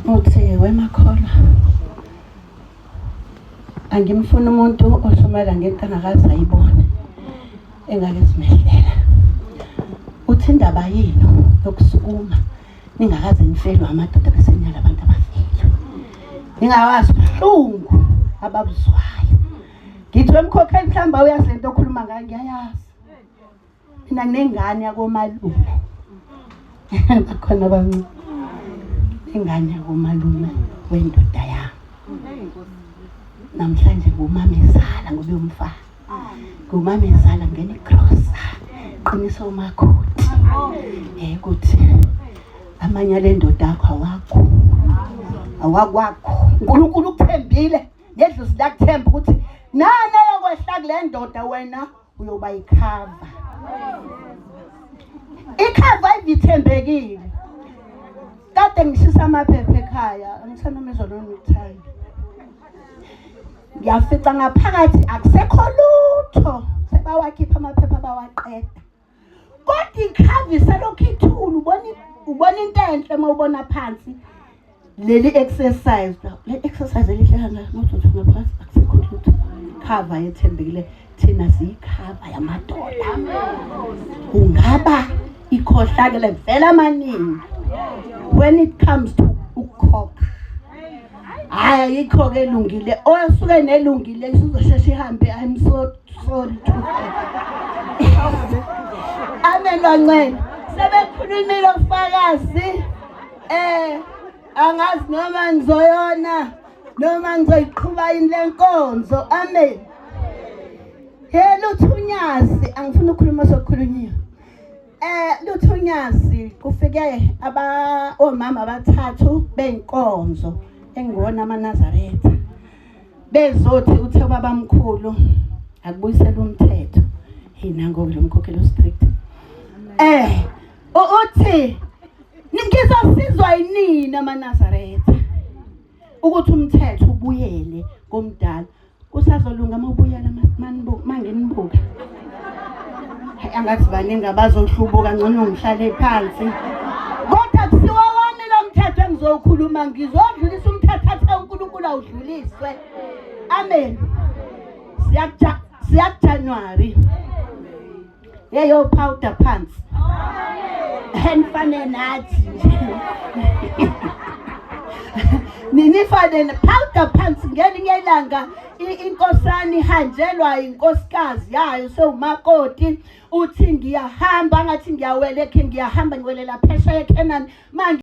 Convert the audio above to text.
uthi wemakhola angimfuna umuntu osomela ngento angakaze ayibone engake simehlela. Uthi indaba yini yokusukuma ningakaze nifelwe amadoda besenyala abantu abafile. Ningawazi ubuhlungu ababuzwayo. Ngithi wemkhokheli mhlamba uyazi lento okhuluma ngayo ngiyayazi. Mina nginengane yakomalume. Bakhona abancane. Ingane yakomalume wendoda yami. Namhlanje ngumama ezala ngobe umfana. Ngumama ezala ngene crossa. Qinisa umakoti. Ukuthi amanye le ndoda yakho awakwakho. uNkulunkulu ukuthembile ngedlusi lakuthemba ukuthi nana yokwehla kule ndoda wena uyoba ikhava. Ikhava ivithembekile. Kade ngishisa amaphepha ekhaya angisanomezwa nomithaya. Ngiyafica ngaphakathi akusekho lutho. Sebawakhipha amaphepha bawaqeda. Kodwa ikhava isalokhu ithula ubona into enhle mawubona phansi. Leli exercise le exercise elihlala ngathi ngaphakathi akusekho lutho. Khava yethembekile thina siyikhava yamadoda. Ungaba ikhohlakele vela amaningi. When it comes to ukukhokha. Hayi ikho ke elungile. Osuke nelungile isizosheshe ihambe. I'm so sorry to Amen bancane. Sebekhulumile ufakazi. Angazi noma ngizoyona noma ngizoyiqhubha yini lenkonzo. Amen. Luthunyazi angifuni ukukhuluma sokukhulunyiwe. Luthunyazi kufike omama abathathu benkonzo engibona amaNazaretha. Bezothi uthe babamkhulu akubuyisela umthetho. Nango lo mkhokhelo strict. Uthi ngizosizwa yini amaNazaretha ukuthi umthetho ubuyele komdala. Kusazolunga mawubuyela mangenibuka. Angathi baningi abazohlubuka ngcono ngihlale phansi. Kodwa kusiwa wami lo mthetho engizokhuluma ngizodlulisa umthetho athe uNkulunkulu awudluliswe. Amen. Siya January. Yeyo powder pants. Henfane nathi. Ninifane powder pants ngelinye ilanga inkosana ihanjelwa inkosikazi yayo sewumakoti uthi ngiyahamba ngathi ngiyawela ngiyahamba ngiwelela phesheya eKenani manje